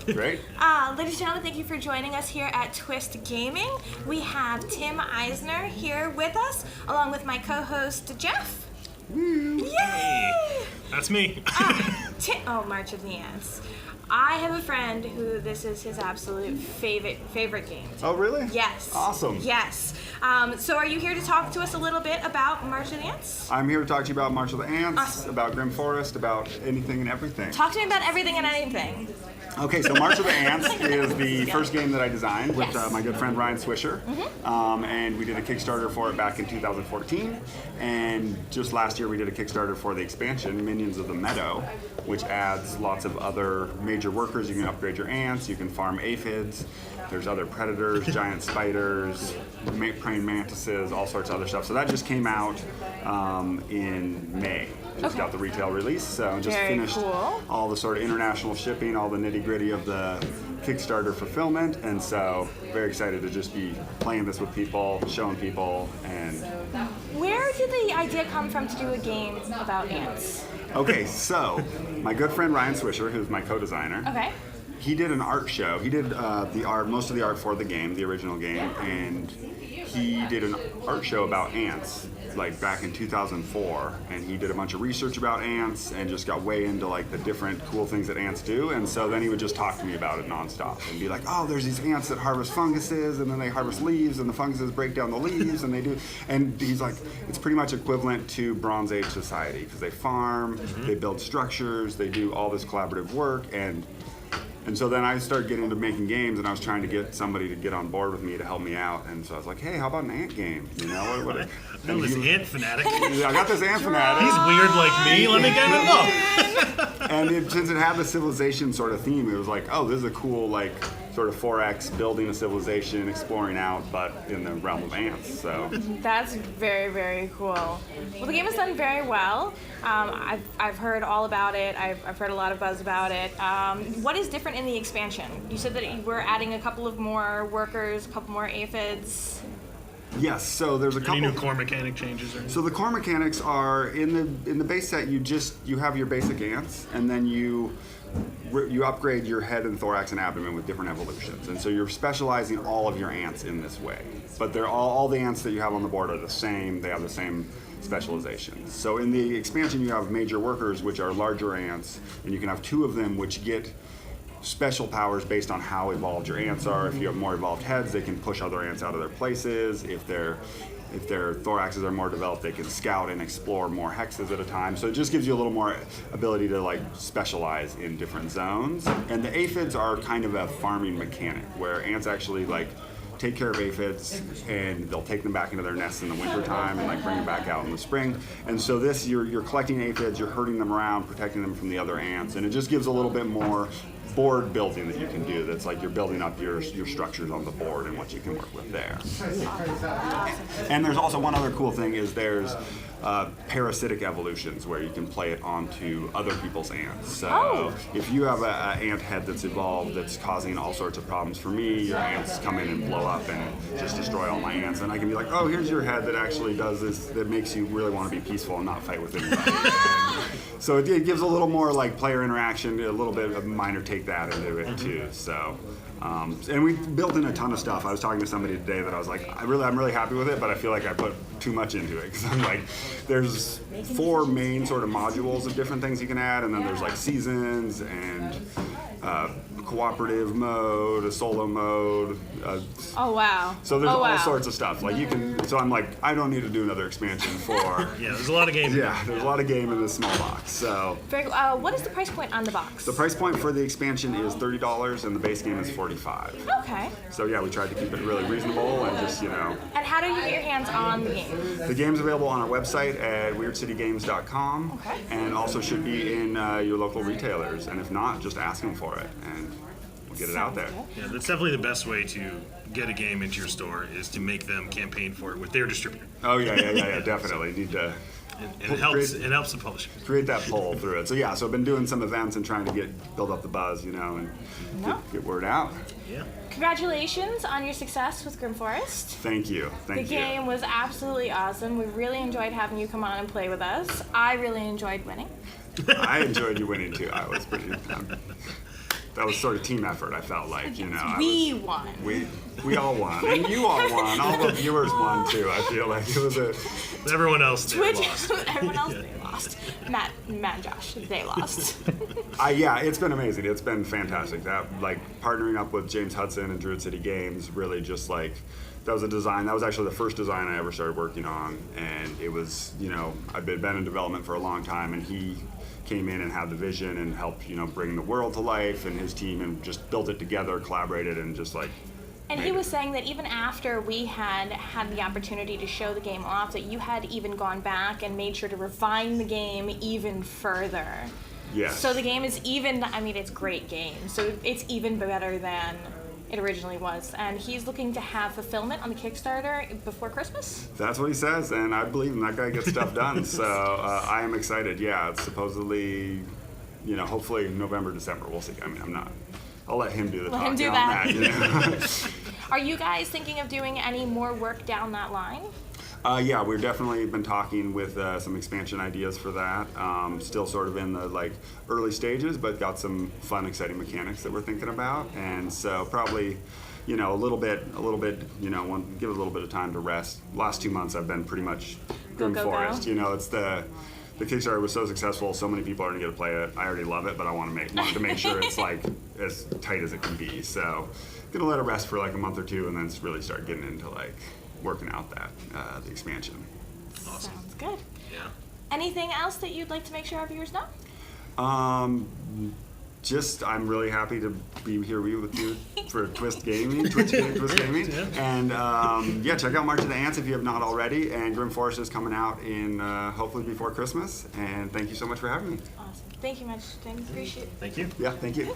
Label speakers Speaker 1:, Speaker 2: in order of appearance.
Speaker 1: Great.
Speaker 2: Ladies and gentlemen, thank you for joining us here at Twist Gaming. We have Tim Eisner here with us, along with my co-host Jeff. Yay!
Speaker 3: Hey, that's me.
Speaker 2: March of the Ants. I have a friend who this is his absolute favorite game.
Speaker 1: Oh, really?
Speaker 2: Yes.
Speaker 1: Awesome.
Speaker 2: Yes. So are you here to talk to us a little bit about March of the Ants?
Speaker 1: I'm here to talk to you about March of the Ants,
Speaker 2: Awesome.
Speaker 1: about Grimm Forest, about anything and everything.
Speaker 2: Talk to me about everything and anything.
Speaker 1: Okay, so March of the Ants is the first game that I designed with
Speaker 2: Yes.
Speaker 1: my good friend Ryan Swisher. And we did a Kickstarter for it back in 2014. And just last year we did a Kickstarter for the expansion, Minions of the Meadow, which adds lots of other major workers. You can upgrade your ants, you can farm aphids, there's other predators, giant spiders, praying mantises, all sorts of other stuff. So that just came out in May. Just got the retail release, so just
Speaker 2: Very
Speaker 1: finished
Speaker 2: cool.
Speaker 1: all the sort of international shipping, all the nitty-gritty of the Kickstarter fulfillment, and so very excited to just be playing this with people, showing people, and
Speaker 2: Where did the idea come from to do a game about ants?
Speaker 1: okay, so my good friend Ryan Swisher, who's my co-designer,
Speaker 2: Okay.
Speaker 1: he did an art show. He did the art, most of the art for the game, the original game, and he did an art show about ants, like back in 2004, and he did a bunch of research about ants and just got way into like the different cool things that ants do. And so then he would just talk to me about it nonstop and be like, oh, there's these ants that harvest funguses, and then they harvest leaves, and the funguses break down the leaves, and they do. And he's like, it's pretty much equivalent to Bronze Age society because they farm, they build structures, they do all this collaborative work, and so then I started getting into making games, and I was trying to get somebody to get on board with me to help me out. And so I was like, hey, how about an ant game? You know, what
Speaker 3: No, this ant fanatic.
Speaker 1: I got this ant fanatic.
Speaker 3: He's weird like me. Let me get it.
Speaker 1: And since it had the civilization sort of theme, it was like, oh, this is a cool, like, sort of 4X building a civilization, exploring out, but in the realm of ants. So
Speaker 2: That's very, very cool. Well, the game has done very well. I've heard all about it. I've heard a lot of buzz about it. What is different in the expansion? You said that you were adding a couple of more workers, a couple more aphids.
Speaker 1: yes, so there's a
Speaker 3: Any
Speaker 1: couple.
Speaker 3: new core mechanic changes or anything?
Speaker 1: So the core mechanics are in the base set. You have your basic ants, and then you upgrade your head and thorax and abdomen with different evolutions, and so you're specializing all of your ants in this way. But they're all the ants that you have on the board are the same. They have the same specializations. So in the expansion, you have major workers, which are larger ants, and you can have two of them, which get special powers based on how evolved your ants are. If you have more evolved heads, they can push other ants out of their places. If their thoraxes are more developed, they can scout and explore more hexes at a time. So it just gives you a little more ability to like specialize in different zones. And the aphids are kind of a farming mechanic where ants actually like take care of aphids, and they'll take them back into their nests in the wintertime and like bring them back out in the spring. And so this, you're collecting aphids, you're herding them around, protecting them from the other ants, and it just gives a little bit more board building that you can do. That's like you're building up your structures on the board and what you can work with there. And there's also one other cool thing is there's parasitic evolutions where you can play it onto other people's ants. So if you have an ant head that's evolved that's causing all sorts of problems for me, your ants come in and blow up and just destroy all my ants, and I can be like, oh, here's your head that actually does this, that makes you really want to be peaceful and not fight with anybody. And so it gives a little more like player interaction, a little bit of minor take that into it too. So and we built in a ton of stuff. I was talking to somebody today that I was like, I'm really happy with it, but I feel like I put too much into it because I'm like, there's 4 main sort of modules of different things you can add, and then there's like seasons and cooperative mode, a solo mode.
Speaker 2: Oh wow!
Speaker 1: So there's
Speaker 2: oh, wow.
Speaker 1: all sorts of stuff. Like you can. So I'm like, I don't need to do another expansion for.
Speaker 3: Yeah, there's a lot of games.
Speaker 1: Yeah, there's a lot of game in this small box. So
Speaker 2: Very, what is the price point on the box?
Speaker 1: the price point for the expansion is $30, and the base game is $45.
Speaker 2: Okay.
Speaker 1: So yeah, we tried to keep it really reasonable and just
Speaker 2: And how do you get your hands on the game?
Speaker 1: The game's available on our website at weirdcitygames.com,
Speaker 2: Okay.
Speaker 1: and also should be in your local retailers. And if not, just ask them for it, and we'll get it out there.
Speaker 2: Sounds
Speaker 3: Yeah, that's definitely the best way to get a game into your store is to make them campaign for it with their distributor.
Speaker 1: Oh yeah, definitely need to
Speaker 3: And it helps. It helps the publisher.
Speaker 1: create that pull through it. So yeah, so I've been doing some events and trying to build up the buzz, and get word out.
Speaker 3: Yeah.
Speaker 2: Congratulations on your success with Grimm Forest.
Speaker 1: Thank you.
Speaker 2: The
Speaker 1: Thank you.
Speaker 2: game was absolutely awesome. We really enjoyed having you come on and play with us. I really enjoyed winning.
Speaker 1: I enjoyed you winning too. I was pretty. that was sort of team effort. I felt like, you know,
Speaker 2: won.
Speaker 1: We all won, and you all won. All the viewers won too. I feel like it was a.
Speaker 3: Everyone else there
Speaker 2: Twitch,
Speaker 3: lost.
Speaker 2: everyone else they lost. Matt and Josh, they lost.
Speaker 1: Yeah, it's been amazing. It's been fantastic. That like partnering up with James Hudson and Druid City Games really just like that was a design. That was actually the first design I ever started working on, and it was, you know, I've been in development for a long time, and he came in and had the vision and helped, you know, bring the world to life, and his team and just built it together, collaborated, and just like.
Speaker 2: And he was saying that even after we had the opportunity to show the game off, that you had even gone back and made sure to refine the game even further.
Speaker 1: Yes.
Speaker 2: So the game is even, I mean, it's a great game, so it's even better than it originally was. And he's looking to have fulfillment on the Kickstarter before Christmas?
Speaker 1: That's what he says, and I believe him. That guy gets stuff done. So I am excited. Yeah, it's supposedly, you know, hopefully November, December. We'll see. I mean, I'm not. I'll let him do the talking on that. You know?
Speaker 2: Are you guys thinking of doing any more work down that line?
Speaker 1: Yeah, we've definitely been talking with some expansion ideas for that. Still sort of in the like early stages, but got some fun, exciting mechanics that we're thinking about. And so probably, you know, a little bit, you know, give it a little bit of time to rest. Last 2 months I've been pretty much Grimm Forest. You know, it's the Kickstarter was so successful, so many people are gonna get to play it. I already love it, but I wanted to make sure it's like as tight as it can be. So gonna let it rest for like a month or two, and then really start getting into like working out that the expansion.
Speaker 3: Awesome.
Speaker 2: Sounds good.
Speaker 3: Yeah.
Speaker 2: Anything else that you'd like to make sure our viewers know?
Speaker 1: Just I'm really happy to be here with you for Twist Gaming, Twitch Gaming, and yeah, check out March of the Ants if you have not already. And Grimm Forest is coming out in hopefully before Christmas. And thank you so much for having me.
Speaker 2: Awesome. Thank you much, Tim. Appreciate it.
Speaker 3: Thank you.
Speaker 1: Yeah, thank you.